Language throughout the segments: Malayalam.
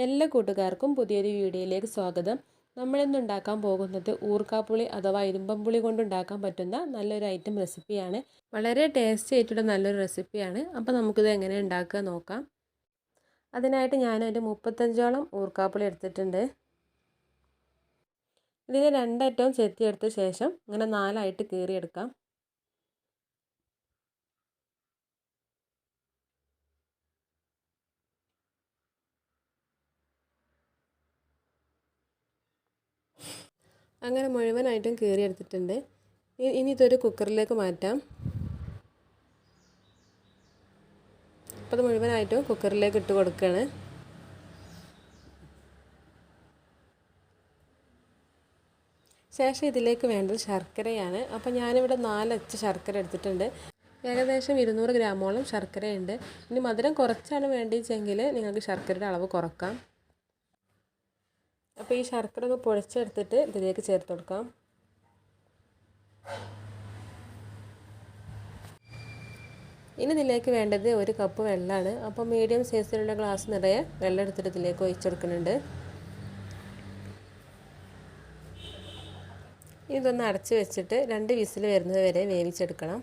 എല്ലാ കൂട്ടുകാർക്കും പുതിയൊരു വീഡിയോയിലേക്ക് സ്വാഗതം. നമ്മളിന്ന് ഉണ്ടാക്കാൻ പോകുന്നത് ഊർക്കാപ്പുളി അഥവാ ഇരുമ്പമ്പുളി കൊണ്ടുണ്ടാക്കാൻ പറ്റുന്ന നല്ലൊരു ഐറ്റം റെസിപ്പിയാണ്. വളരെ ടേസ്റ്റി ആയിട്ടുള്ള നല്ലൊരു റെസിപ്പിയാണ്. അപ്പോൾ നമുക്കിത് എങ്ങനെ ഉണ്ടാക്കുക നോക്കാം. അതിനായിട്ട് ഞാനൊരു 35ഓളം ഊർക്കാപ്പുളി എടുത്തിട്ടുണ്ട്. ഇതിനെ രണ്ടറ്റവും ചെത്തിയെടുത്ത ശേഷം ഇങ്ങനെ 4ആയിട്ട് കീറിയെടുക്കാം. അങ്ങനെ മുഴുവനായിട്ടും കീറിയെടുത്തിട്ടുണ്ട്. ഇനി ഇതൊരു കുക്കറിലേക്ക് മാറ്റാം. അപ്പോൾ അത് മുഴുവനായിട്ടും കുക്കറിലേക്ക് ഇട്ട് കൊടുക്കുകയാണ്. ശേഷം ഇതിലേക്ക് വേണ്ടത് ശർക്കരയാണ്. അപ്പോൾ ഞാനിവിടെ 4 അച്ച് ശർക്കര എടുത്തിട്ടുണ്ട്. ഏകദേശം 200 ഗ്രാമോളം ശർക്കരയുണ്ട്. ഇനി മധുരം കുറച്ചാണ് വേണ്ടിച്ചെങ്കിൽ നിങ്ങൾക്ക് ശർക്കരയുടെ അളവ് കുറക്കാം. അപ്പോൾ ഈ ശർക്കര ഒന്ന് പൊടിച്ചെടുത്തിട്ട് ഇതിലേക്ക് ചേർത്ത് കൊടുക്കാം. ഇനി ഇതിലേക്ക് വേണ്ടത് 1 കപ്പ് വെള്ളമാണ്. അപ്പോൾ മീഡിയം സൈസിലുള്ള ഗ്ലാസ് നിറയെ വെള്ളം എടുത്തിട്ട് ഇതിലേക്ക് ഒഴിച്ചെടുക്കുന്നുണ്ട്. ഇതൊന്ന് അടച്ച് വെച്ചിട്ട് 2 വിസിൽ വരുന്നത് വരെ വേവിച്ചെടുക്കണം.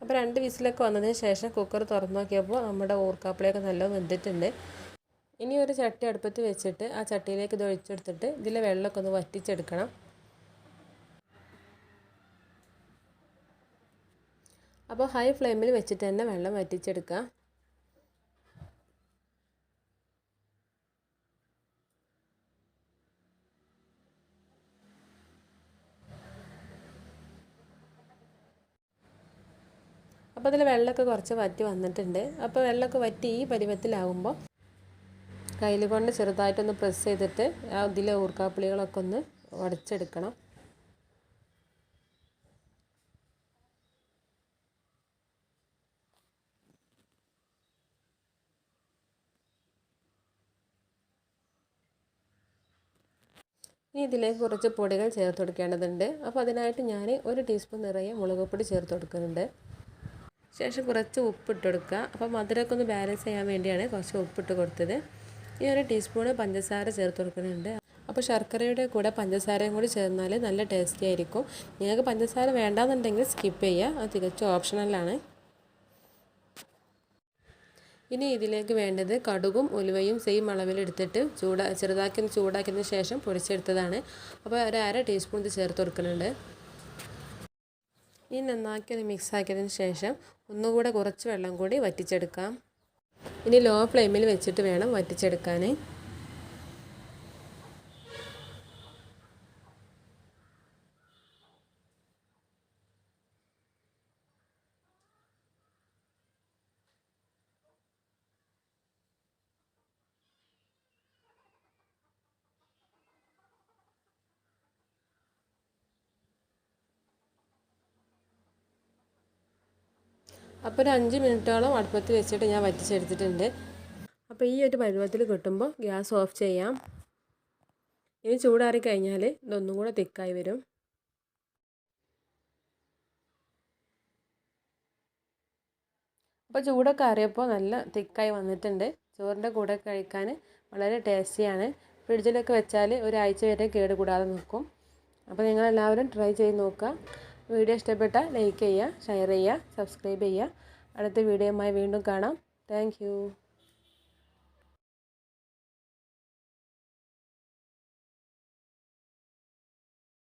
അപ്പോൾ 2 വിസിലൊക്കെ വന്നതിന് ശേഷം കുക്കർ തുറന്ന് നോക്കിയപ്പോൾ നമ്മുടെ ഊർക്കാപ്പുളിയൊക്കെ നല്ല വെന്തിട്ടുണ്ട്. ഇനി ഒരു ചട്ടി അടുപ്പത്ത് വെച്ചിട്ട് ആ ചട്ടിയിലേക്ക് ഇത് ഒഴിച്ചെടുത്തിട്ട് ഇതിലെ വെള്ളമൊക്കെ ഒന്ന് വറ്റിച്ചെടുക്കണം. അപ്പോൾ ഹൈ ഫ്ലെയിമിൽ വെച്ചിട്ട് തന്നെ വെള്ളം വറ്റിച്ചെടുക്കുക. അപ്പോൾ അതിൽ വെള്ളമൊക്കെ കുറച്ച് വറ്റി വന്നിട്ടുണ്ട്. അപ്പോൾ വെള്ളമൊക്കെ വറ്റി ഈ പരുവത്തിലാകുമ്പോൾ കയ്യിൽ കൊണ്ട് ചെറുതായിട്ടൊന്ന് പ്രസ് ചെയ്തിട്ട് അതിലെ ഊർക്കാപ്പുളികളൊക്കെ ഒന്ന് ഉടച്ചെടുക്കണം. ഇനി ഇതിലേക്ക് കുറച്ച് പൊടികൾ ചേർത്ത് കൊടുക്കേണ്ടതുണ്ട്. അപ്പോൾ അതിനായിട്ട് ഞാൻ 1 ടീസ്പൂൺ നിറയെ മുളക് പൊടി ചേർത്ത് കൊടുക്കുന്നുണ്ട്. ശേഷം കുറച്ച് ഉപ്പിട്ട് കൊടുക്കുക. അപ്പോൾ മധുരമൊക്കെ ഒന്ന് ബാലൻസ് ചെയ്യാൻ വേണ്ടിയാണ് കുറച്ച് ഉപ്പിട്ട് കൊടുത്തത്. ഈ 1 ടീസ്പൂൺ പഞ്ചസാര ചേർത്ത് കൊടുക്കുന്നുണ്ട്. അപ്പോൾ ശർക്കരയുടെ കൂടെ പഞ്ചസാരയും കൂടി ചേർന്നാൽ നല്ല ടേസ്റ്റി ആയിരിക്കും. നിങ്ങൾക്ക് പഞ്ചസാര വേണ്ടാന്നുണ്ടെങ്കിൽ സ്കിപ്പ് ചെയ്യുക, അത് തികച്ചും ഓപ്ഷണലാണ്. ഇനി ഇതിലേക്ക് വേണ്ടത് കടുകും ഉലുവയും സെയിം അളവിലെടുത്തിട്ട് ചെറുതാക്കി ചൂടാക്കിയതിന് ശേഷം പൊടിച്ചെടുത്തതാണ്. അപ്പോൾ 1/2 ടീസ്പൂൺ ഇത് ചേർത്ത് കൊടുക്കുന്നുണ്ട്. ഇനി നന്നാക്കി ഒന്ന് മിക്സ് ആക്കിയതിന് ശേഷം ഒന്നുകൂടെ കുറച്ച് വെള്ളം കൂടി വറ്റിച്ചെടുക്കാം. ഇനി ലോ ഫ്ലെയിമിൽ വെച്ചിട്ട് വേണം വറ്റിച്ചെടുക്കാൻ. അപ്പോൾ ഒരു 5 മിനിറ്റോളം അടുപ്പത്ത് വെച്ചിട്ട് ഞാൻ വറ്റിച്ചെടുത്തിട്ടുണ്ട്. അപ്പോൾ ഈ ഒരു പരുവത്തിൽ കിട്ടുമ്പോൾ ഗ്യാസ് ഓഫ് ചെയ്യാം. ഇനി ചൂടാറി കഴിഞ്ഞാൽ ഇതൊന്നും കൂടെ തിക്കായി വരും. അപ്പോൾ ചൂടൊക്കെ ആറിയപ്പോൾ നല്ല തിക്കായി വന്നിട്ടുണ്ട്. ചോറിൻ്റെ കൂടെ കഴിക്കാൻ വളരെ ടേസ്റ്റിയാണ്. ഫ്രിഡ്ജിലൊക്കെ വെച്ചാൽ ഒരാഴ്ച വരെ കേടുകൂടാതെ നിൽക്കും. അപ്പോൾ നിങ്ങളെല്ലാവരും ട്രൈ ചെയ്ത് നോക്കുക. വീഡിയോ ഇഷ്ടപ്പെട്ടാൽ ലൈക്ക് ചെയ്യുക, ഷെയർ ചെയ്യുക, സബ്സ്ക്രൈബ് ചെയ്യുക. അടുത്ത വീഡിയോയുമായി വീണ്ടും കാണാം. താങ്ക്